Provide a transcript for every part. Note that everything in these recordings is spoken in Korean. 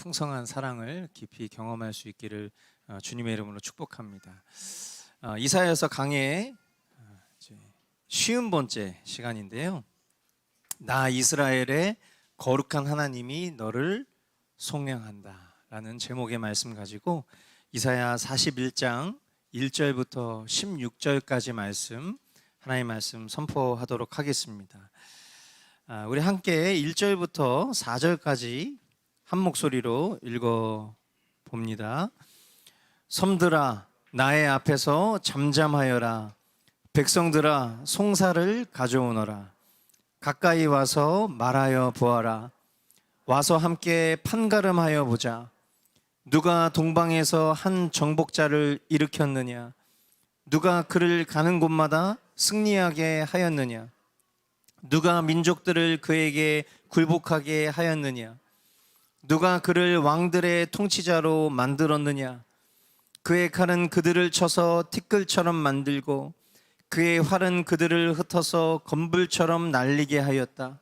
풍성한 사랑을 깊이 경험할 수 있기를 주님의 이름으로 축복합니다. 이사야서 강해의 쉬운 번째 시간인데요. 나 이스라엘의 거룩한 하나님이 너를 속량한다 라는 제목의 말씀 가지고 이사야 41장 1절부터 16절까지 말씀, 하나님의 말씀 선포하도록 하겠습니다. 우리 함께 1절부터 4절까지 한 목소리로 읽어봅니다. 섬들아 나의 앞에서 잠잠하여라. 백성들아 송사를 가져오너라. 가까이 와서 말하여 보아라. 와서 함께 판가름하여 보자. 누가 동방에서 한 정복자를 일으켰느냐? 누가 그를 가는 곳마다 승리하게 하였느냐? 누가 민족들을 그에게 굴복하게 하였느냐? 누가 그를 왕들의 통치자로 만들었느냐? 그의 칼은 그들을 쳐서 티끌처럼 만들고 그의 활은 그들을 흩어서 건불처럼 날리게 하였다.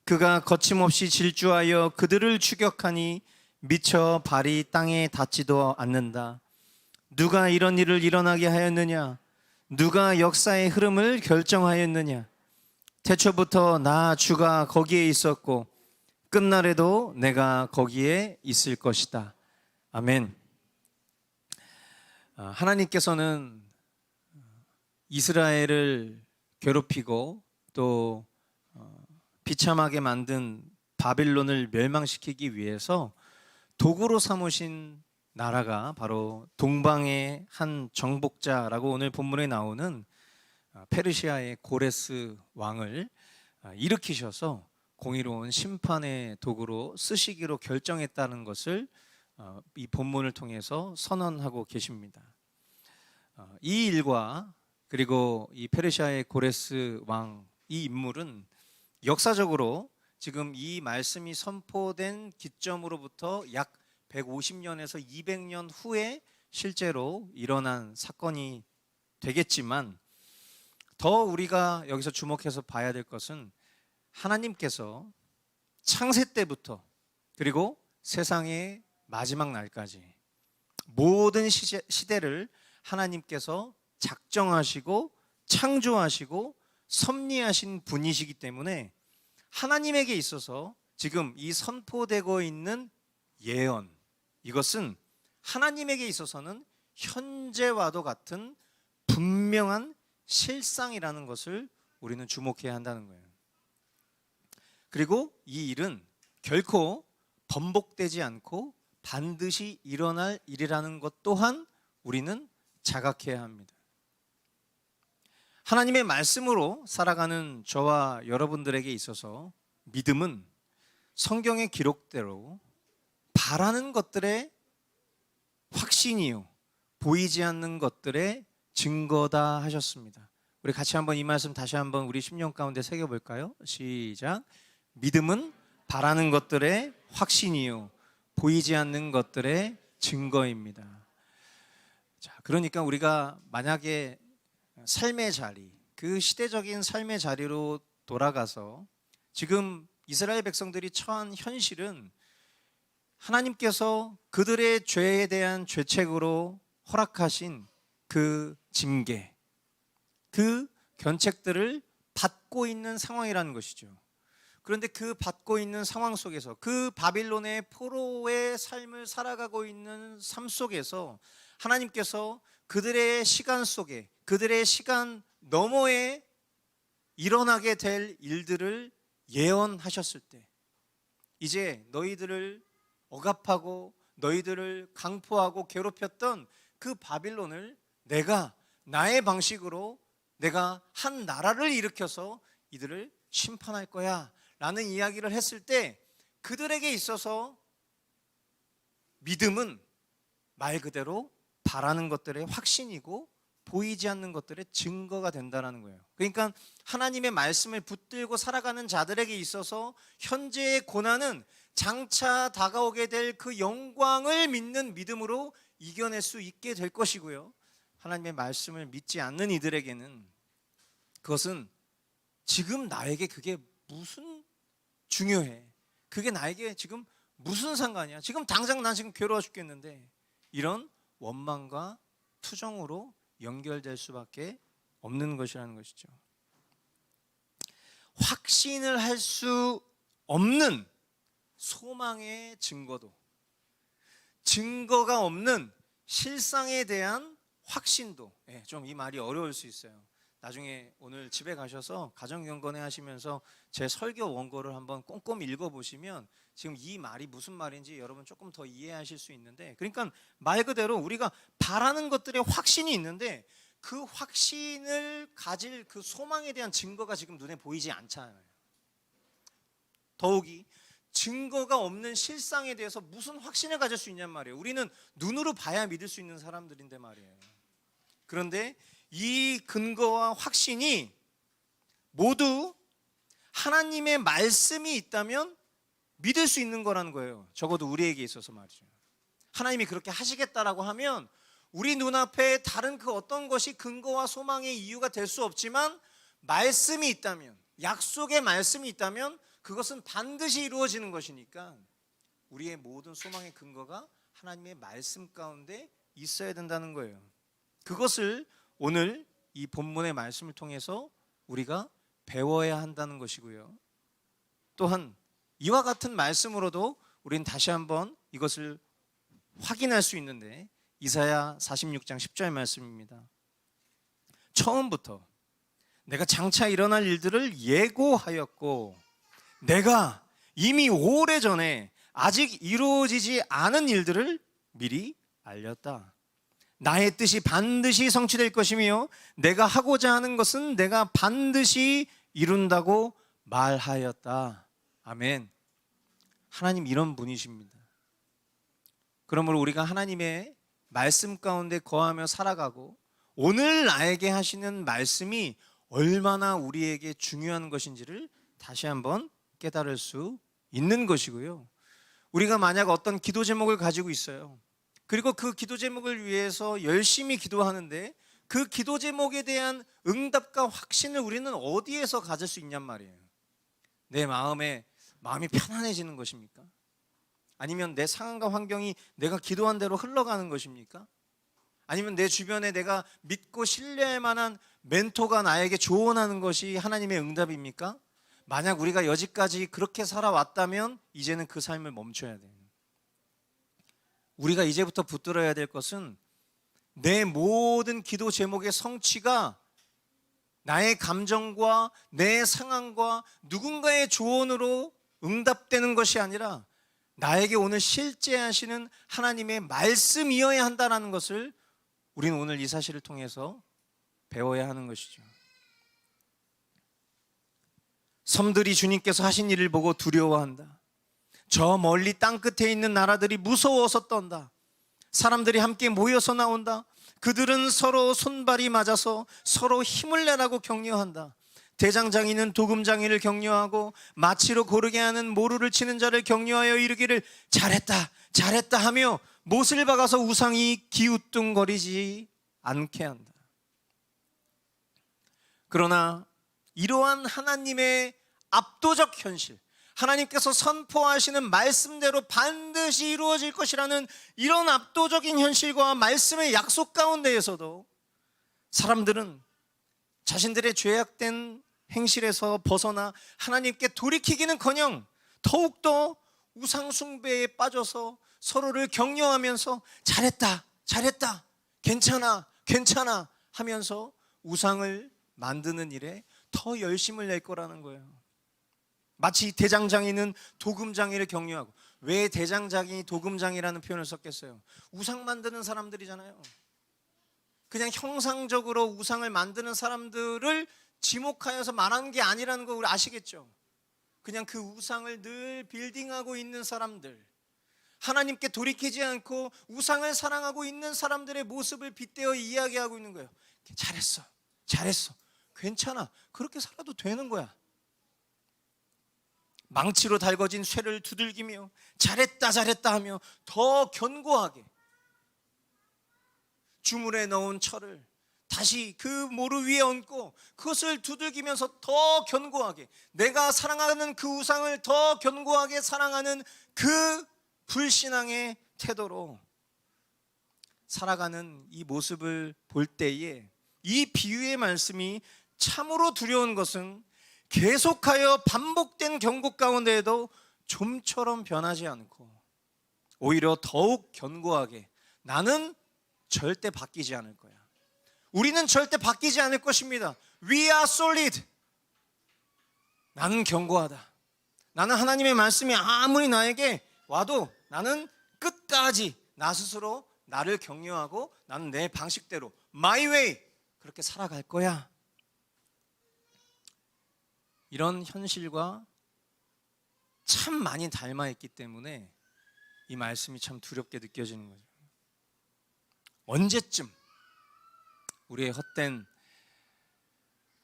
그가 거침없이 질주하여 그들을 추격하니 미쳐 발이 땅에 닿지도 않는다. 누가 이런 일을 일어나게 하였느냐? 누가 역사의 흐름을 결정하였느냐? 태초부터 나 주가 거기에 있었고 끝날에도 내가 거기에 있을 것이다. 아멘. 하나님께서는 이스라엘을 괴롭히고 또 비참하게 만든 바빌론을 멸망시키기 위해서 도구로 삼으신 나라가 바로 동방의 한 정복자라고 오늘 본문에 나오는 페르시아의 고레스 왕을 일으키셔서 공의로운 심판의 도구로 쓰시기로 결정했다는 것을 이 본문을 통해서 선언하고 계십니다. 이 일과 그리고 이 페르시아의 고레스 왕, 이 인물은 역사적으로 지금 이 말씀이 선포된 기점으로부터 약 150년에서 200년 후에 실제로 일어난 사건이 되겠지만 더 우리가 여기서 주목해서 봐야 될 것은 하나님께서 창세 때부터 그리고 세상의 마지막 날까지 모든 시대를 하나님께서 작정하시고 창조하시고 섭리하신 분이시기 때문에 하나님에게 있어서 지금 이 선포되고 있는 예언, 이것은 하나님에게 있어서는 현재와도 같은 분명한 실상이라는 것을 우리는 주목해야 한다는 거예요. 그리고 이 일은 결코 번복되지 않고 반드시 일어날 일이라는 것 또한 우리는 자각해야 합니다. 하나님의 말씀으로 살아가는 저와 여러분들에게 있어서 믿음은 성경의 기록대로 바라는 것들의 확신이요 보이지 않는 것들의 증거다 하셨습니다. 우리 같이 한번 이 말씀 다시 한번 우리 심령 가운데 새겨볼까요? 시작. 믿음은 바라는 것들의 확신이요 보이지 않는 것들의 증거입니다. 자, 그러니까 우리가 만약에 삶의 자리, 그 시대적인 삶의 자리로 돌아가서 지금 이스라엘 백성들이 처한 현실은 하나님께서 그들의 죄에 대한 죄책으로 허락하신 그 징계, 그 견책들을 받고 있는 상황이라는 것이죠. 그런데 그 받고 있는 상황 속에서 그 바빌론의 포로의 삶을 살아가고 있는 삶 속에서 하나님께서 그들의 시간 속에 그들의 시간 너머에 일어나게 될 일들을 예언하셨을 때 이제 너희들을 억압하고 너희들을 강포하고 괴롭혔던 그 바빌론을 내가 나의 방식으로 내가 한 나라를 일으켜서 이들을 심판할 거야 라는 이야기를 했을 때 그들에게 있어서 믿음은 말 그대로 바라는 것들의 확신이고 보이지 않는 것들의 증거가 된다는 거예요. 그러니까 하나님의 말씀을 붙들고 살아가는 자들에게 있어서 현재의 고난은 장차 다가오게 될 그 영광을 믿는 믿음으로 이겨낼 수 있게 될 것이고요, 하나님의 말씀을 믿지 않는 이들에게는 그것은 지금 나에게 그게 무슨 중요해, 그게 나에게 지금 무슨 상관이야? 지금 당장 난 지금 괴로워 죽겠는데. 이런 원망과 투정으로 연결될 수밖에 없는 것이라는 것이죠. 확신을 할 수 없는 소망의 증거도, 증거가 없는 실상에 대한 확신도, 좀 이 말이 어려울 수 있어요. 나중에 오늘 집에 가셔서 가정경건회 하시면서 제 설교 원고를 한번 꼼꼼히 읽어보시면 지금 이 말이 무슨 말인지 여러분 조금 더 이해하실 수 있는데, 그러니까 말 그대로 우리가 바라는 것들에 확신이 있는데 그 확신을 가질 그 소망에 대한 증거가 지금 눈에 보이지 않잖아요. 더욱이 증거가 없는 실상에 대해서 무슨 확신을 가질 수 있냔 말이에요. 우리는 눈으로 봐야 믿을 수 있는 사람들인데 말이에요. 그런데 이 근거와 확신이 모두 하나님의 말씀이 있다면 믿을 수 있는 거라는 거예요. 적어도 우리에게 있어서 말이죠. 하나님이 그렇게 하시겠다라고 하면 우리 눈앞에 다른 그 어떤 것이 근거와 소망의 이유가 될 수 없지만 말씀이 있다면, 약속의 말씀이 있다면 그것은 반드시 이루어지는 것이니까 우리의 모든 소망의 근거가 하나님의 말씀 가운데 있어야 된다는 거예요. 그것을 오늘 이 본문의 말씀을 통해서 우리가 배워야 한다는 것이고요. 또한 이와 같은 말씀으로도 우리는 다시 한번 이것을 확인할 수 있는데, 이사야 46장 10절 말씀입니다. 처음부터 내가 장차 일어날 일들을 예고하였고 내가 이미 오래전에 아직 이루어지지 않은 일들을 미리 알렸다. 나의 뜻이 반드시 성취될 것이며 내가 하고자 하는 것은 내가 반드시 이룬다고 말하였다. 아멘. 하나님 이런 분이십니다. 그러므로 우리가 하나님의 말씀 가운데 거하며 살아가고 오늘 나에게 하시는 말씀이 얼마나 우리에게 중요한 것인지를 다시 한번 깨달을 수 있는 것이고요. 우리가 만약 어떤 기도 제목을 가지고 있어요. 그리고 그 기도 제목을 위해서 열심히 기도하는데 그 기도 제목에 대한 응답과 확신을 우리는 어디에서 가질 수 있냔 말이에요. 내 마음이 편안해지는 것입니까? 아니면 내 상황과 환경이 내가 기도한 대로 흘러가는 것입니까? 아니면 내 주변에 내가 믿고 신뢰할 만한 멘토가 나에게 조언하는 것이 하나님의 응답입니까? 만약 우리가 여지까지 그렇게 살아왔다면 이제는 그 삶을 멈춰야 돼요. 우리가 이제부터 붙들어야 될 것은 내 모든 기도 제목의 성취가 나의 감정과 내 상황과 누군가의 조언으로 응답되는 것이 아니라 나에게 오늘 실제 하시는 하나님의 말씀이어야 한다는 것을 우리는 오늘 이 사실을 통해서 배워야 하는 것이죠. 섬들이 주님께서 하신 일을 보고 두려워한다. 저 멀리 땅끝에 있는 나라들이 무서워서 떤다. 사람들이 함께 모여서 나온다. 그들은 서로 손발이 맞아서 서로 힘을 내라고 격려한다. 대장장이는 도금장이를 격려하고 마치로 고르게 하는 모루를 치는 자를 격려하여 이르기를 잘했다 잘했다 하며 못을 박아서 우상이 기우뚱거리지 않게 한다. 그러나 이러한 하나님의 압도적 현실, 하나님께서 선포하시는 말씀대로 반드시 이루어질 것이라는 이런 압도적인 현실과 말씀의 약속 가운데에서도 사람들은 자신들의 죄악된 행실에서 벗어나 하나님께 돌이키기는커녕 더욱더 우상 숭배에 빠져서 서로를 격려하면서 잘했다 잘했다 괜찮아 괜찮아 하면서 우상을 만드는 일에 더 열심을 낼 거라는 거예요. 마치 대장장이는 도금장이를 격려하고, 왜 대장장이 도금장이라는 표현을 썼겠어요? 우상 만드는 사람들이잖아요. 그냥 형상적으로 우상을 만드는 사람들을 지목하여서 말하는 게 아니라는 거 우리 아시겠죠? 그냥 그 우상을 늘 빌딩하고 있는 사람들, 하나님께 돌이키지 않고 우상을 사랑하고 있는 사람들의 모습을 빗대어 이야기하고 있는 거예요. 잘했어 잘했어 괜찮아 그렇게 살아도 되는 거야. 망치로 달궈진 쇠를 두들기며 잘했다 잘했다 하며 더 견고하게 주물에 넣은 철을 다시 그 모루 위에 얹고 그것을 두들기면서 더 견고하게, 내가 사랑하는 그 우상을 더 견고하게 사랑하는 그 불신앙의 태도로 살아가는 이 모습을 볼 때에 이 비유의 말씀이 참으로 두려운 것은 계속하여 반복된 경고 가운데에도 좀처럼 변하지 않고 오히려 더욱 견고하게, 나는 절대 바뀌지 않을 거야, 우리는 절대 바뀌지 않을 것입니다, We are solid, 나는 견고하다, 나는 하나님의 말씀이 아무리 나에게 와도 나는 끝까지 나 스스로 나를 격려하고 나는 내 방식대로 My way 그렇게 살아갈 거야. 이런 현실과 참 많이 닮아 있기 때문에 이 말씀이 참 두렵게 느껴지는 거죠. 언제쯤 우리의 헛된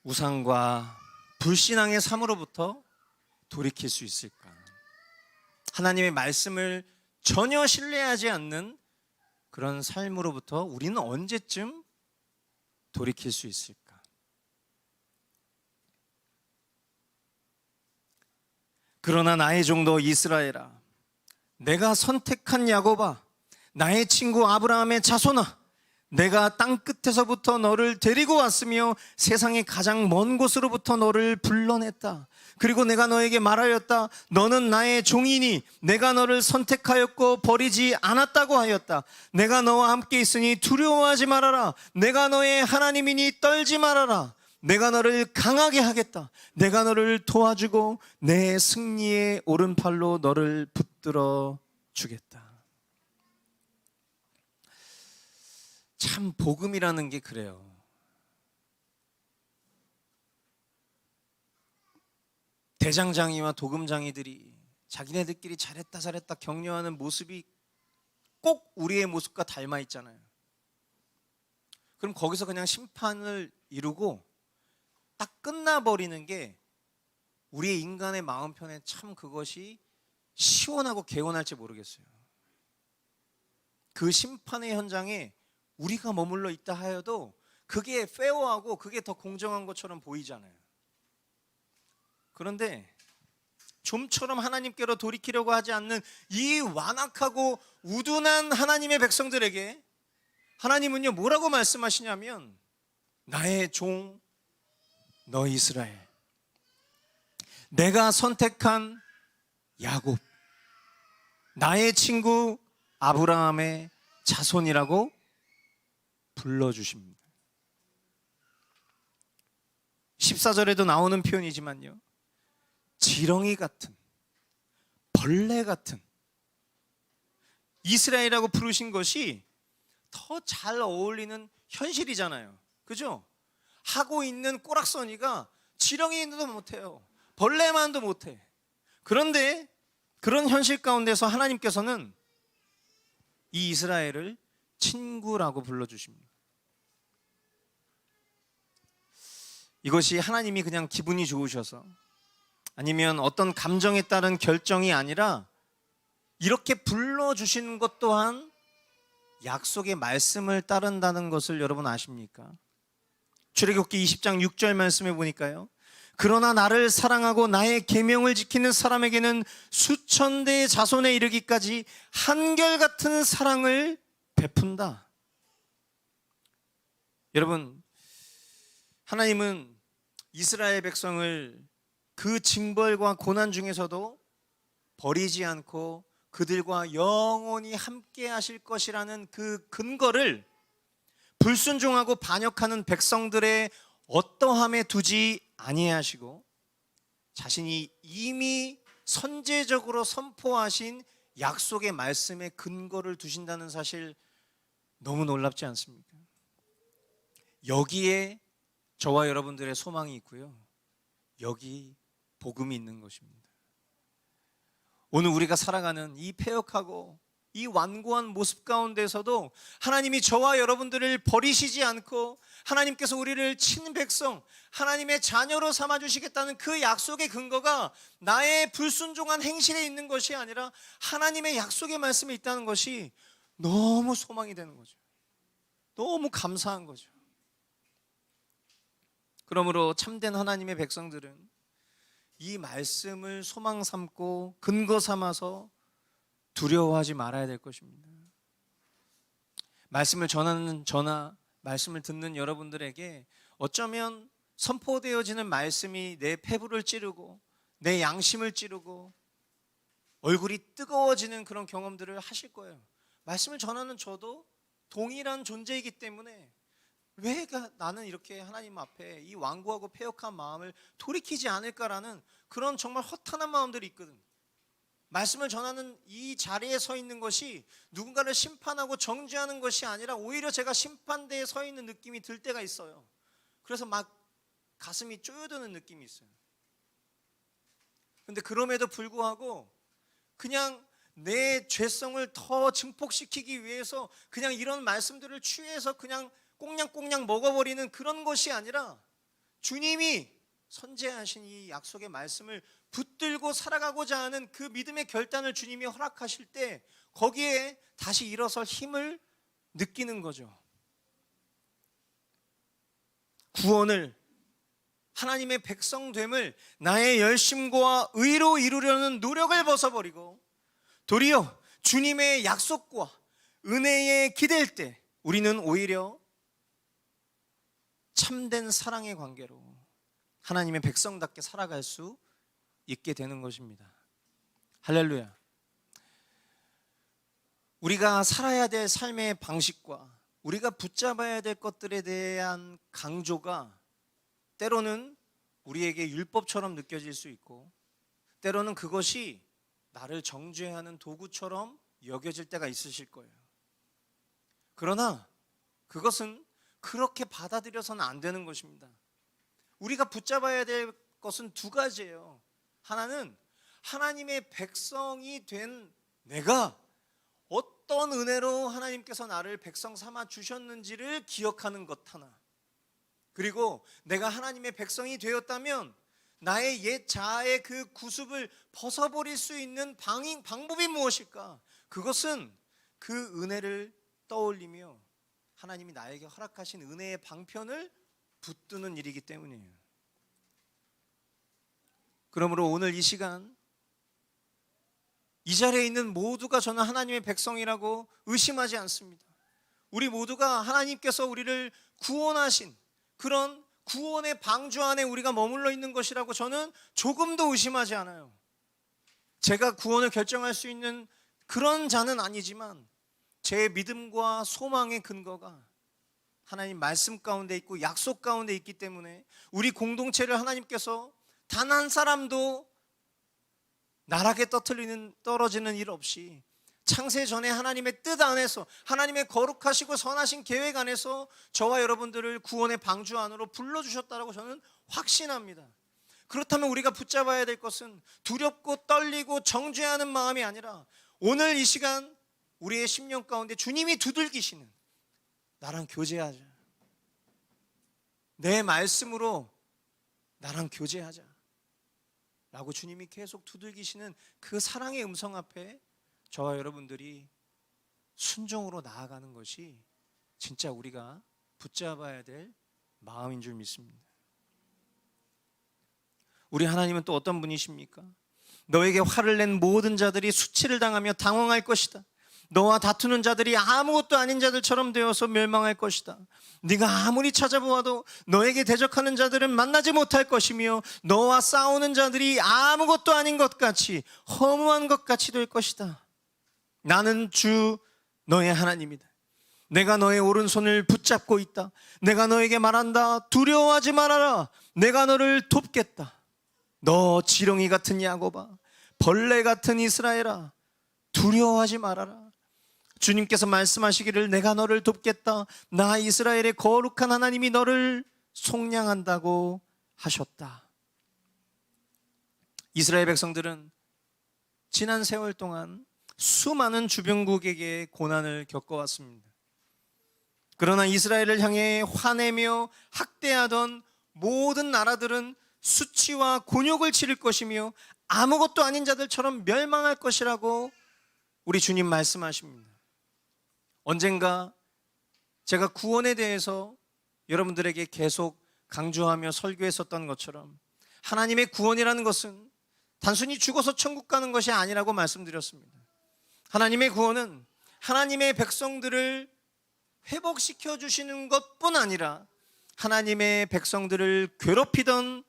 우상과 불신앙의 삶으로부터 돌이킬 수 있을까? 하나님의 말씀을 전혀 신뢰하지 않는 그런 삶으로부터 우리는 언제쯤 돌이킬 수 있을까? 그러나 나의 종도 이스라엘아, 내가 선택한 야곱아, 나의 친구 아브라함의 자손아, 내가 땅 끝에서부터 너를 데리고 왔으며 세상의 가장 먼 곳으로부터 너를 불러냈다. 그리고 내가 너에게 말하였다. 너는 나의 종이니 내가 너를 선택하였고 버리지 않았다고 하였다. 내가 너와 함께 있으니 두려워하지 말아라. 내가 너의 하나님이니 떨지 말아라. 내가 너를 강하게 하겠다. 내가 너를 도와주고 내 승리의 오른팔로 너를 붙들어 주겠다. 참 복음이라는 게 그래요. 대장장이와 도금장이들이 자기네들끼리 잘했다 잘했다 격려하는 모습이 꼭 우리의 모습과 닮아 있잖아요. 그럼 거기서 그냥 심판을 이루고 딱 끝나버리는 게 우리의 인간의 마음 편에 참 그것이 시원하고 개운할지 모르겠어요. 그 심판의 현장에 우리가 머물러 있다 하여도 그게 페어하고 그게 더 공정한 것처럼 보이잖아요. 그런데 좀처럼 하나님께로 돌이키려고 하지 않는 이 완악하고 우둔한 하나님의 백성들에게 하나님은요 뭐라고 말씀하시냐면, 나의 종 너 이스라엘, 내가 선택한 야곱, 나의 친구 아브라함의 자손이라고 불러주십니다. 14절에도 나오는 표현이지만요, 지렁이 같은, 벌레 같은 이스라엘이라고 부르신 것이 더 잘 어울리는 현실이잖아요. 그죠? 하고 있는 꼬락서니가 지렁이도 못해요. 벌레만도 못해. 그런데 그런 현실 가운데서 하나님께서는 이 이스라엘을 친구라고 불러주십니다. 이것이 하나님이 그냥 기분이 좋으셔서 아니면 어떤 감정에 따른 결정이 아니라 이렇게 불러주시는 것 또한 약속의 말씀을 따른다는 것을 여러분 아십니까? 출애굽기 20장 6절 말씀해 보니까요, 그러나 나를 사랑하고 나의 계명을 지키는 사람에게는 수천 대의 자손에 이르기까지 한결같은 사랑을 베푼다. 여러분, 하나님은 이스라엘 백성을 그 징벌과 고난 중에서도 버리지 않고 그들과 영원히 함께 하실 것이라는 그 근거를 불순종하고 반역하는 백성들의 어떠함에 두지 아니하시고 자신이 이미 선제적으로 선포하신 약속의 말씀에 근거를 두신다는 사실 너무 놀랍지 않습니까? 여기에 저와 여러분들의 소망이 있고요, 여기 복음이 있는 것입니다. 오늘 우리가 살아가는 이 패역하고 이 완고한 모습 가운데서도 하나님이 저와 여러분들을 버리시지 않고 하나님께서 우리를 친백성, 하나님의 자녀로 삼아주시겠다는 그 약속의 근거가 나의 불순종한 행실에 있는 것이 아니라 하나님의 약속의 말씀에 있다는 것이 너무 소망이 되는 거죠. 너무 감사한 거죠. 그러므로 참된 하나님의 백성들은 이 말씀을 소망 삼고 근거 삼아서 두려워하지 말아야 될 것입니다. 말씀을 전하는 저나 말씀을 듣는 여러분들에게 어쩌면 선포되어지는 말씀이 내 폐부를 찌르고 내 양심을 찌르고 얼굴이 뜨거워지는 그런 경험들을 하실 거예요. 말씀을 전하는 저도 동일한 존재이기 때문에 왜 나는 이렇게 하나님 앞에 이 완고하고 패역한 마음을 돌이키지 않을까라는 그런 정말 허탄한 마음들이 있거든. 말씀을 전하는 이 자리에 서 있는 것이 누군가를 심판하고 정죄하는 것이 아니라 오히려 제가 심판대에 서 있는 느낌이 들 때가 있어요. 그래서 막 가슴이 쪼여드는 느낌이 있어요. 근데 그럼에도 불구하고 그냥 내 죄성을 더 증폭시키기 위해서 그냥 이런 말씀들을 취해서 그냥 꽁냥꽁냥 먹어버리는 그런 것이 아니라 주님이 선제하신 이 약속의 말씀을 붙들고 살아가고자 하는 그 믿음의 결단을 주님이 허락하실 때 거기에 다시 일어설 힘을 느끼는 거죠. 구원을, 하나님의 백성됨을 나의 열심과 의로 이루려는 노력을 벗어버리고 도리어 주님의 약속과 은혜에 기댈 때 우리는 오히려 참된 사랑의 관계로 하나님의 백성답게 살아갈 수 있게 되는 것입니다. 할렐루야. 우리가 살아야 될 삶의 방식과 우리가 붙잡아야 될 것들에 대한 강조가 때로는 우리에게 율법처럼 느껴질 수 있고 때로는 그것이 나를 정죄하는 도구처럼 여겨질 때가 있으실 거예요. 그러나 그것은 그렇게 받아들여서는 안 되는 것입니다. 우리가 붙잡아야 될 것은 두 가지예요. 하나는 하나님의 백성이 된 내가 어떤 은혜로 하나님께서 나를 백성 삼아 주셨는지를 기억하는 것 하나, 그리고 내가 하나님의 백성이 되었다면 나의 옛 자아의 그 구습을 벗어버릴 수 있는 방법이 무엇일까? 그것은 그 은혜를 떠올리며 하나님이 나에게 허락하신 은혜의 방편을 붙드는 일이기 때문이에요. 그러므로 오늘 이 시간 이 자리에 있는 모두가 저는 하나님의 백성이라고 의심하지 않습니다. 우리 모두가 하나님께서 우리를 구원하신 그런 구원의 방주 안에 우리가 머물러 있는 것이라고 저는 조금도 의심하지 않아요. 제가 구원을 결정할 수 있는 그런 자는 아니지만 제 믿음과 소망의 근거가 하나님 말씀 가운데 있고 약속 가운데 있기 때문에 우리 공동체를 하나님께서 단 한 사람도 나락에 떨어지는 일 없이 창세 전에 하나님의 뜻 안에서 하나님의 거룩하시고 선하신 계획 안에서 저와 여러분들을 구원의 방주 안으로 불러주셨다고 저는 확신합니다. 그렇다면 우리가 붙잡아야 될 것은 두렵고 떨리고 정죄하는 마음이 아니라 오늘 이 시간 우리의 심령 가운데 주님이 두들기시는 나랑 교제하자, 내 말씀으로 나랑 교제하자 라고 주님이 계속 두들기시는 그 사랑의 음성 앞에 저와 여러분들이 순종으로 나아가는 것이 진짜 우리가 붙잡아야 될 마음인 줄 믿습니다. 우리 하나님은 또 어떤 분이십니까? 너에게 화를 낸 모든 자들이 수치를 당하며 당황할 것이다. 너와 다투는 자들이 아무것도 아닌 자들처럼 되어서 멸망할 것이다. 네가 아무리 찾아보아도 너에게 대적하는 자들은 만나지 못할 것이며 너와 싸우는 자들이 아무것도 아닌 것 같이 허무한 것 같이 될 것이다. 나는 주 너의 하나님이다. 내가 너의 오른손을 붙잡고 있다. 내가 너에게 말한다. 두려워하지 말아라. 내가 너를 돕겠다. 너 지렁이 같은 야곱아, 벌레 같은 이스라엘아, 두려워하지 말아라. 주님께서 말씀하시기를 내가 너를 돕겠다. 나 이스라엘의 거룩한 하나님이 너를 속량한다고 하셨다. 이스라엘 백성들은 지난 세월 동안 수많은 주변국에게 고난을 겪어왔습니다. 그러나 이스라엘을 향해 화내며 학대하던 모든 나라들은 수치와 곤욕을 치를 것이며 아무것도 아닌 자들처럼 멸망할 것이라고 우리 주님 말씀하십니다. 언젠가 제가 구원에 대해서 여러분들에게 계속 강조하며 설교했었던 것처럼 하나님의 구원이라는 것은 단순히 죽어서 천국 가는 것이 아니라고 말씀드렸습니다. 하나님의 구원은 하나님의 백성들을 회복시켜 주시는 것뿐 아니라 하나님의 백성들을 괴롭히던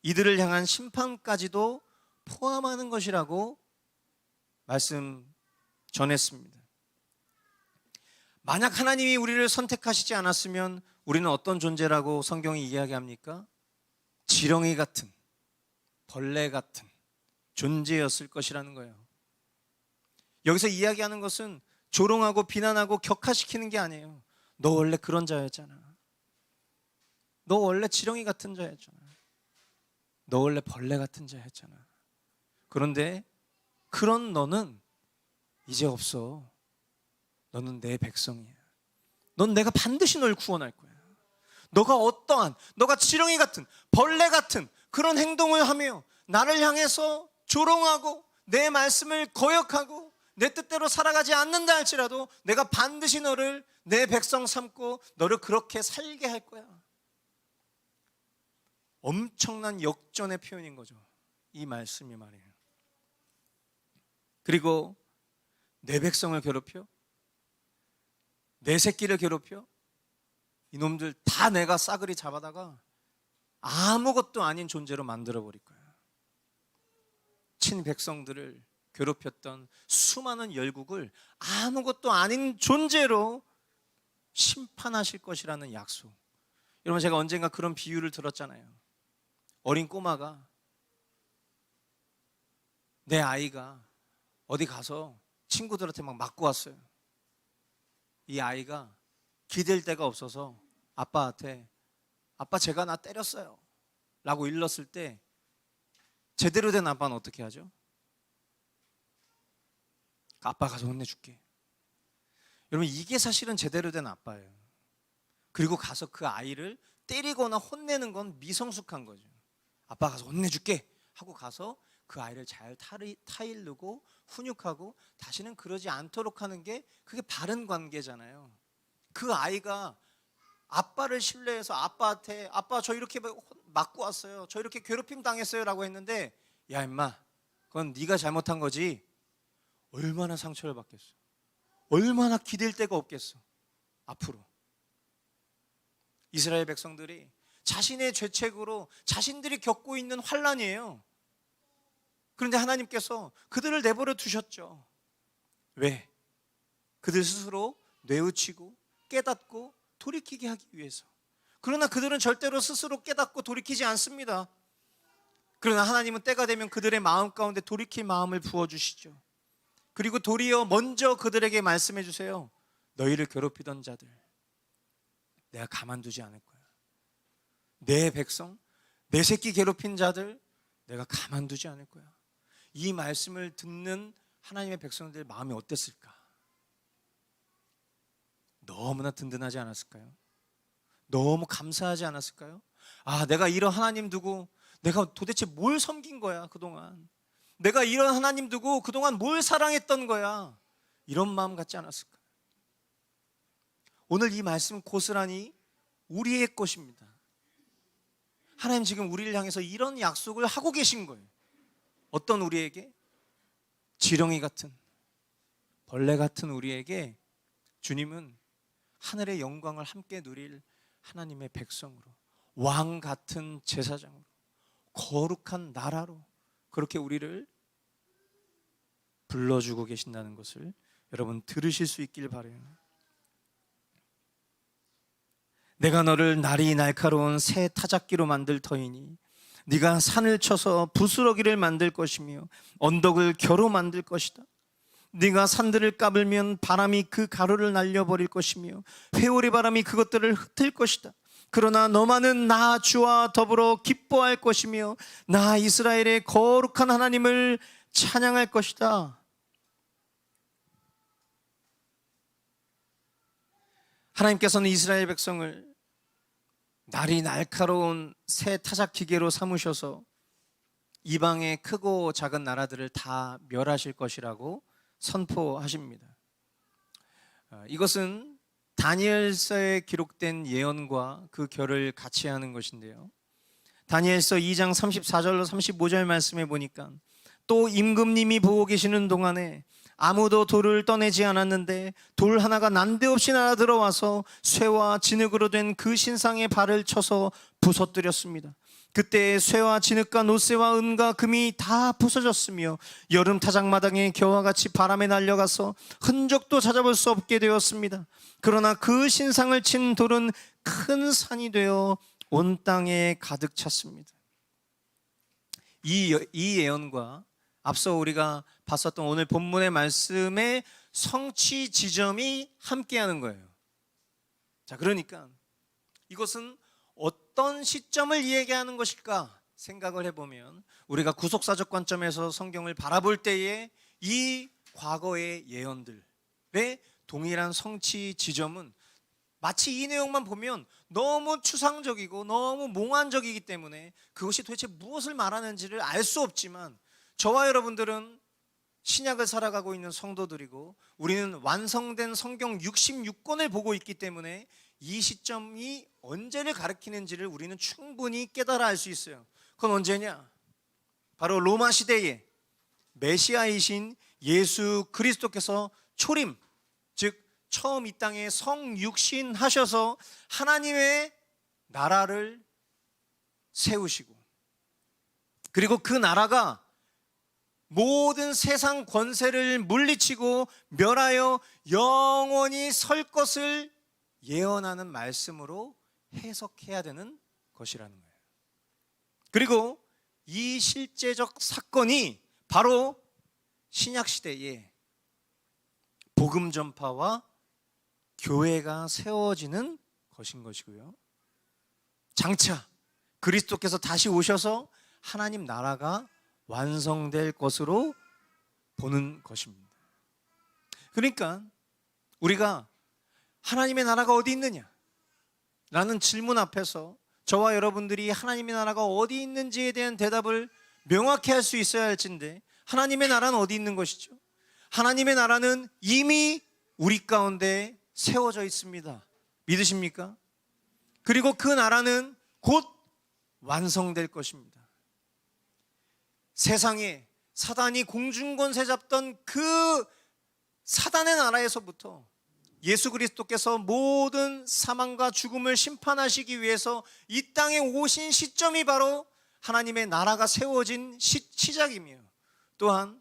이들을 향한 심판까지도 포함하는 것이라고 말씀 전했습니다. 만약 하나님이 우리를 선택하시지 않았으면 우리는 어떤 존재라고 성경이 이야기합니까? 지렁이 같은, 벌레 같은 존재였을 것이라는 거예요. 여기서 이야기하는 것은 조롱하고 비난하고 격하시키는 게 아니에요. 너 원래 그런 자였잖아. 너 원래 지렁이 같은 자였잖아. 너 원래 벌레 같은 자였잖아. 그런데 그런 너는 이제 없어. 너는 내 백성이야. 넌 내가 반드시 널 구원할 거야. 너가 어떠한, 너가 지렁이 같은, 벌레 같은 그런 행동을 하며 나를 향해서 조롱하고 내 말씀을 거역하고 내 뜻대로 살아가지 않는다 할지라도 내가 반드시 너를 내 백성 삼고 너를 그렇게 살게 할 거야. 엄청난 역전의 표현인 거죠. 이 말씀이 말이에요. 그리고 내 백성을 괴롭혀? 내 새끼를 괴롭혀? 이놈들 다 내가 싸그리 잡아다가 아무것도 아닌 존재로 만들어버릴 거야. 친백성들을 괴롭혔던 수많은 열국을 아무것도 아닌 존재로 심판하실 것이라는 약속. 여러분, 제가 언젠가 그런 비유를 들었잖아요. 어린 꼬마가, 내 아이가 어디 가서 친구들한테 막 맞고 왔어요. 이 아이가 기댈 데가 없어서 아빠한테 아빠 제가 나 때렸어요 라고 일렀을 때 제대로 된 아빠는 어떻게 하죠? 아빠 가서 혼내줄게. 여러분, 이게 사실은 제대로 된 아빠예요. 그리고 가서 그 아이를 때리거나 혼내는 건 미성숙한 거죠. 아빠 가서 혼내줄게 하고 가서 그 아이를 잘 타일르고 훈육하고 다시는 그러지 않도록 하는 게 그게 바른 관계잖아요. 그 아이가 아빠를 신뢰해서 아빠한테 아빠 저 이렇게 맞고 왔어요, 저 이렇게 괴롭힘 당했어요 라고 했는데, 야 임마 그건 네가 잘못한 거지. 얼마나 상처를 받겠어. 얼마나 기댈 데가 없겠어. 앞으로 이스라엘 백성들이 자신의 죄책으로 자신들이 겪고 있는 환난이에요. 그런데 하나님께서 그들을 내버려 두셨죠. 왜? 그들 스스로 뇌우치고 깨닫고 돌이키게 하기 위해서. 그러나 그들은 절대로 스스로 깨닫고 돌이키지 않습니다. 그러나 하나님은 때가 되면 그들의 마음 가운데 돌이킬 마음을 부어주시죠. 그리고 도리어 먼저 그들에게 말씀해 주세요. 너희를 괴롭히던 자들 내가 가만두지 않을 거야. 내 백성, 내 새끼 괴롭힌 자들 내가 가만두지 않을 거야. 이 말씀을 듣는 하나님의 백성들 마음이 어땠을까? 너무나 든든하지 않았을까요? 너무 감사하지 않았을까요? 아, 내가 이런 하나님 두고 내가 도대체 뭘 섬긴 거야 그동안. 내가 이런 하나님 두고 그동안 뭘 사랑했던 거야. 이런 마음 갖지 않았을까? 오늘 이 말씀은 고스란히 우리의 것입니다. 하나님 지금 우리를 향해서 이런 약속을 하고 계신 거예요. 어떤 우리에게? 지렁이 같은, 벌레 같은 우리에게 주님은 하늘의 영광을 함께 누릴 하나님의 백성으로, 왕 같은 제사장으로, 거룩한 나라로 그렇게 우리를 불러주고 계신다는 것을 여러분 들으실 수 있길 바라요. 내가 너를 날이 날카로운 새 타작기로 만들 터이니 네가 산을 쳐서 부스러기를 만들 것이며 언덕을 겨로 만들 것이다. 네가 산들을 까불면 바람이 그 가루를 날려버릴 것이며 회오리 바람이 그것들을 흩을 것이다. 그러나 너만은 나 주와 더불어 기뻐할 것이며 나 이스라엘의 거룩한 하나님을 찬양할 것이다. 하나님께서는 이스라엘 백성을 날이 날카로운 새 타작기계로 삼으셔서 이방의 크고 작은 나라들을 다 멸하실 것이라고 선포하십니다. 이것은 다니엘서에 기록된 예언과 그 결을 같이 하는 것인데요. 다니엘서 2장 34절로 35절 말씀에 보니까 또 임금님이 보고 계시는 동안에 아무도 돌을 떠내지 않았는데 돌 하나가 난데없이 날아 들어와서 쇠와 진흙으로 된 그 신상의 발을 쳐서 부서뜨렸습니다. 그때 쇠와 진흙과 노쇠와 은과 금이 다 부서졌으며 여름 타작마당에 겨와 같이 바람에 날려가서 흔적도 찾아볼 수 없게 되었습니다. 그러나 그 신상을 친 돌은 큰 산이 되어 온 땅에 가득 찼습니다. 이 예언과 앞서 우리가 봤었던 오늘 본문의 말씀의 성취 지점이 함께하는 거예요. 자, 그러니까 이것은 어떤 시점을 얘기하는 것일까 생각을 해보면 우리가 구속사적 관점에서 성경을 바라볼 때에 이 과거의 예언들의 동일한 성취 지점은 마치 이 내용만 보면 너무 추상적이고 너무 몽환적이기 때문에 그것이 도대체 무엇을 말하는지를 알 수 없지만 저와 여러분들은 신약을 살아가고 있는 성도들이고 우리는 완성된 성경 66권을 보고 있기 때문에 이 시점이 언제를 가리키는지를 우리는 충분히 깨달아 알 수 있어요. 그건 언제냐? 바로 로마 시대에 메시아이신 예수 그리스도께서 초림, 즉 처음 이 땅에 성육신 하셔서 하나님의 나라를 세우시고 그리고 그 나라가 모든 세상 권세를 물리치고 멸하여 영원히 설 것을 예언하는 말씀으로 해석해야 되는 것이라는 거예요. 그리고 이 실제적 사건이 바로 신약 시대에 복음 전파와 교회가 세워지는 것인 것이고요. 장차 그리스도께서 다시 오셔서 하나님 나라가 완성될 것으로 보는 것입니다. 그러니까 우리가 하나님의 나라가 어디 있느냐? 라는 질문 앞에서 저와 여러분들이 하나님의 나라가 어디 있는지에 대한 대답을 명확히 할 수 있어야 할진데 하나님의 나라는 어디 있는 것이죠? 하나님의 나라는 이미 우리 가운데 세워져 있습니다. 믿으십니까? 그리고 그 나라는 곧 완성될 것입니다. 세상에 사단이 공중권세 잡던 그 사단의 나라에서부터 예수 그리스도께서 모든 사망과 죽음을 심판하시기 위해서 이 땅에 오신 시점이 바로 하나님의 나라가 세워진 시작이며 또한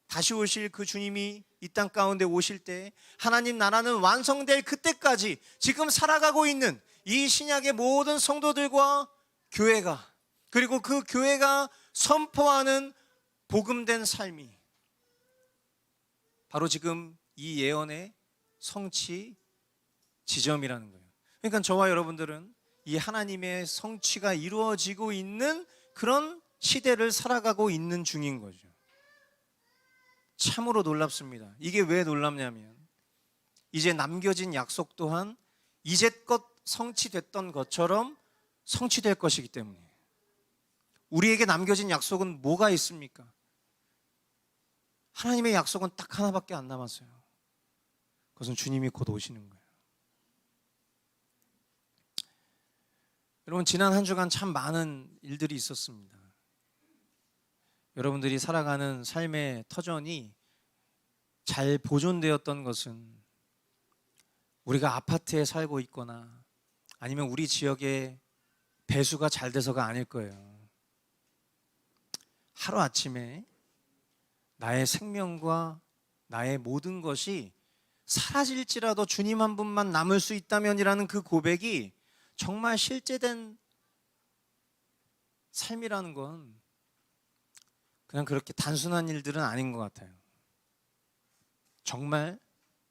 다시 오실 그 주님이 이 땅 가운데 오실 때 하나님 나라는 완성될 그때까지 지금 살아가고 있는 이 신약의 모든 성도들과 교회가 그리고 그 교회가 선포하는 복음된 삶이 바로 지금 이 예언의 성취 지점이라는 거예요. 그러니까 저와 여러분들은 이 하나님의 성취가 이루어지고 있는 그런 시대를 살아가고 있는 중인 거죠. 참으로 놀랍습니다. 이게 왜 놀랍냐면 이제 남겨진 약속 또한 이제껏 성취됐던 것처럼 성취될 것이기 때문에 우리에게 남겨진 약속은 뭐가 있습니까? 하나님의 약속은 딱 하나밖에 안 남았어요. 그것은 주님이 곧 오시는 거예요. 여러분 지난 한 주간 참 많은 일들이 있었습니다. 여러분들이 살아가는 삶의 터전이 잘 보존되었던 것은 우리가 아파트에 살고 있거나 아니면 우리 지역에 배수가 잘 돼서가 아닐 거예요. 하루아침에 나의 생명과 나의 모든 것이 사라질지라도 주님 한 분만 남을 수 있다면이라는 그 고백이 정말 실제된 삶이라는 건 그냥 그렇게 단순한 일들은 아닌 것 같아요. 정말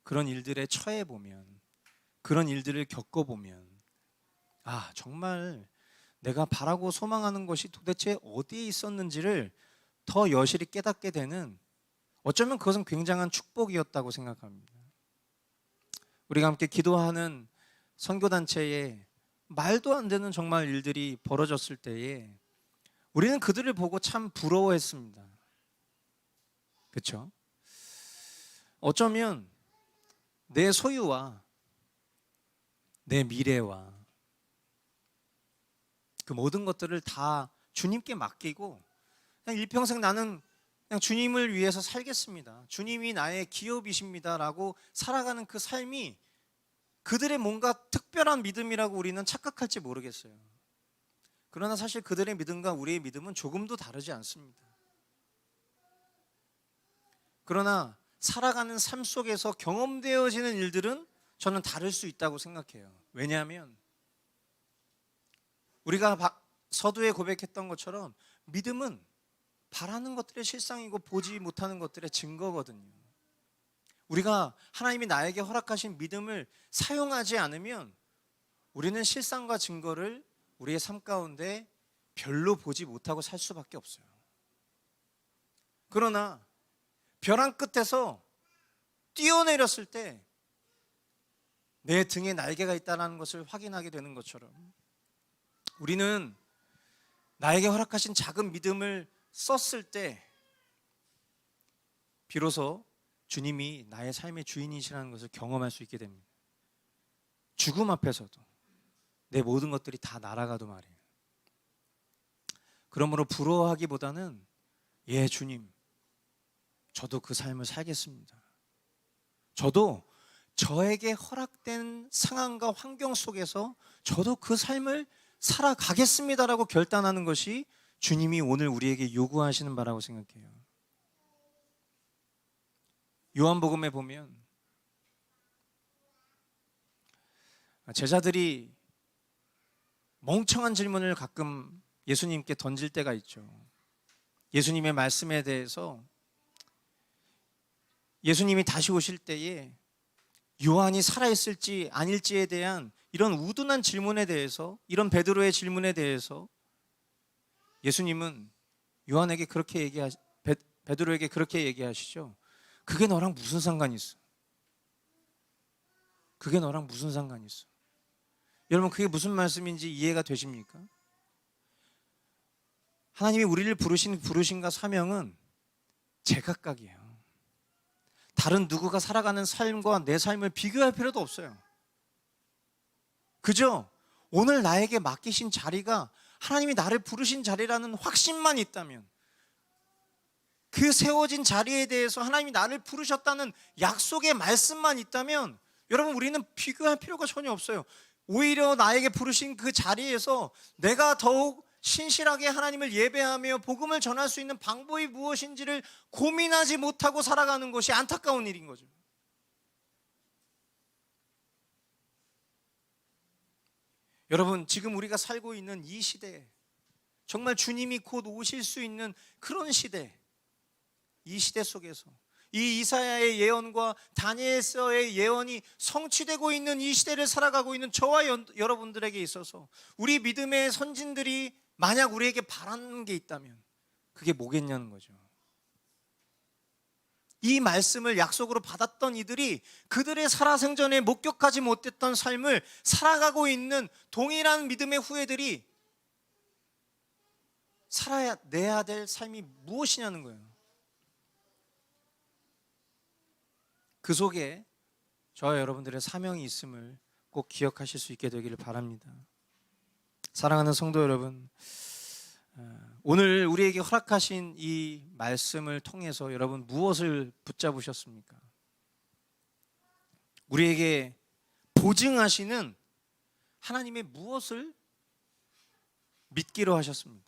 그런 일들에 처해 보면 그런 일들을 겪어보면 정말 내가 바라고 소망하는 것이 도대체 어디에 있었는지를 더 여실히 깨닫게 되는 어쩌면 그것은 굉장한 축복이었다고 생각합니다. 우리가 함께 기도하는 선교단체에 말도 안 되는 정말 일들이 벌어졌을 때에 우리는 그들을 보고 참 부러워했습니다. 그렇죠? 어쩌면 내 소유와 내 미래와 그 모든 것들을 다 주님께 맡기고 그냥 일평생 나는 그냥 주님을 위해서 살겠습니다, 주님이 나의 기업이십니다라고 살아가는 그 삶이 그들의 뭔가 특별한 믿음이라고 우리는 착각할지 모르겠어요. 그러나 사실 그들의 믿음과 우리의 믿음은 조금도 다르지 않습니다. 그러나 살아가는 삶 속에서 경험되어지는 일들은 저는 다를 수 있다고 생각해요. 왜냐하면 우리가 서두에 고백했던 것처럼 믿음은 바라는 것들의 실상이고 보지 못하는 것들의 증거거든요. 우리가 하나님이 나에게 허락하신 믿음을 사용하지 않으면 우리는 실상과 증거를 우리의 삶 가운데 별로 보지 못하고 살 수밖에 없어요. 그러나 벼랑 끝에서 뛰어내렸을 때 내 등에 날개가 있다는 것을 확인하게 되는 것처럼 우리는 나에게 허락하신 작은 믿음을 썼을 때 비로소 주님이 나의 삶의 주인이시라는 것을 경험할 수 있게 됩니다. 죽음 앞에서도 내 모든 것들이 다 날아가도 말이에요. 그러므로 부러워하기보다는 예 주님, 저도 그 삶을 살겠습니다. 저도 저에게 허락된 상황과 환경 속에서 저도 그 삶을 살아가겠습니다라고 결단하는 것이 주님이 오늘 우리에게 요구하시는 바라고 생각해요. 요한복음에 보면 제자들이 멍청한 질문을 가끔 예수님께 던질 때가 있죠. 예수님의 말씀에 대해서 예수님이 다시 오실 때에 요한이 살아있을지 아닐지에 대한 이런 우둔한 질문에 대해서, 이런 베드로의 질문에 대해서 예수님은 요한에게 그렇게 베드로에게 그렇게 얘기하시죠. 그게 너랑 무슨 상관이 있어? 그게 너랑 무슨 상관이 있어? 여러분, 그게 무슨 말씀인지 이해가 되십니까? 하나님이 우리를 부르신 부르심과 사명은 제각각이에요. 다른 누구가 살아가는 삶과 내 삶을 비교할 필요도 없어요. 그저 오늘 나에게 맡기신 자리가 하나님이 나를 부르신 자리라는 확신만 있다면, 그 세워진 자리에 대해서 하나님이 나를 부르셨다는 약속의 말씀만 있다면 여러분, 우리는 비교할 필요가 전혀 없어요. 오히려 나에게 부르신 그 자리에서 내가 더욱 신실하게 하나님을 예배하며 복음을 전할 수 있는 방법이 무엇인지를 고민하지 못하고 살아가는 것이 안타까운 일인 거죠. 여러분, 지금 우리가 살고 있는 이 시대, 정말 주님이 곧 오실 수 있는 그런 시대, 이 시대 속에서 이 이사야의 예언과 다니엘서의 예언이 성취되고 있는 이 시대를 살아가고 있는 저와 여러분들에게 있어서 우리 믿음의 선진들이 만약 우리에게 바라는 게 있다면 그게 뭐겠냐는 거죠. 이 말씀을 약속으로 받았던 이들이 그들의 살아생전에 목격하지 못했던 삶을 살아가고 있는 동일한 믿음의 후예들이 살아내야 될 삶이 무엇이냐는 거예요. 그 속에 저와 여러분들의 사명이 있음을 꼭 기억하실 수 있게 되기를 바랍니다. 사랑하는 성도 여러분, 오늘 우리에게 허락하신 이 말씀을 통해서 여러분 무엇을 붙잡으셨습니까? 우리에게 보증하시는 하나님의 무엇을 믿기로 하셨습니다.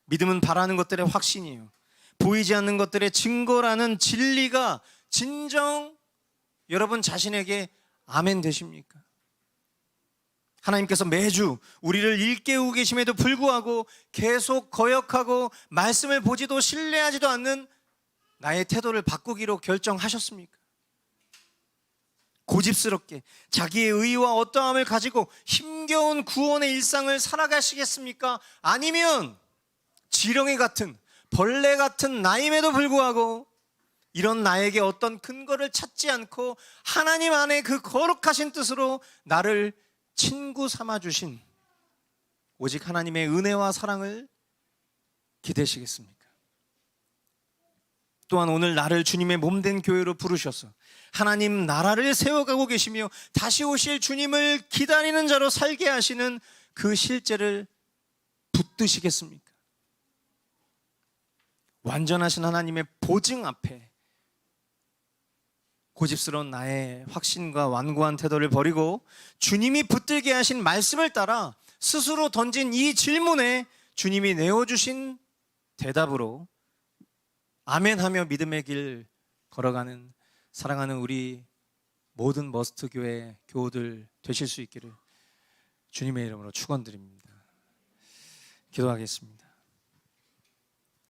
믿음은 바라는 것들의 확신이에요. 보이지 않는 것들의 증거라는 진리가 진정 여러분 자신에게 아멘 되십니까? 하나님께서 매주 우리를 일깨우고 계심에도 불구하고 계속 거역하고 말씀을 보지도 신뢰하지도 않는 나의 태도를 바꾸기로 결정하셨습니까? 고집스럽게 자기의 의와 어떠함을 가지고 힘겨운 구원의 일상을 살아가시겠습니까? 아니면 지렁이 같은, 벌레 같은 나임에도 불구하고 이런 나에게 어떤 근거를 찾지 않고 하나님 안에 그 거룩하신 뜻으로 나를 친구 삼아주신 오직 하나님의 은혜와 사랑을 기대시겠습니까? 또한 오늘 나를 주님의 몸된 교회로 부르셔서 하나님 나라를 세워가고 계시며 다시 오실 주님을 기다리는 자로 살게 하시는 그 실제를 붙드시겠습니까? 완전하신 하나님의 보증 앞에 고집스러운 나의 확신과 완고한 태도를 버리고 주님이 붙들게 하신 말씀을 따라 스스로 던진 이 질문에 주님이 내어주신 대답으로 아멘하며 믿음의 길 걸어가는 사랑하는 우리 모든 머스트 교회 교우들 되실 수 있기를 주님의 이름으로 축원드립니다. 기도하겠습니다.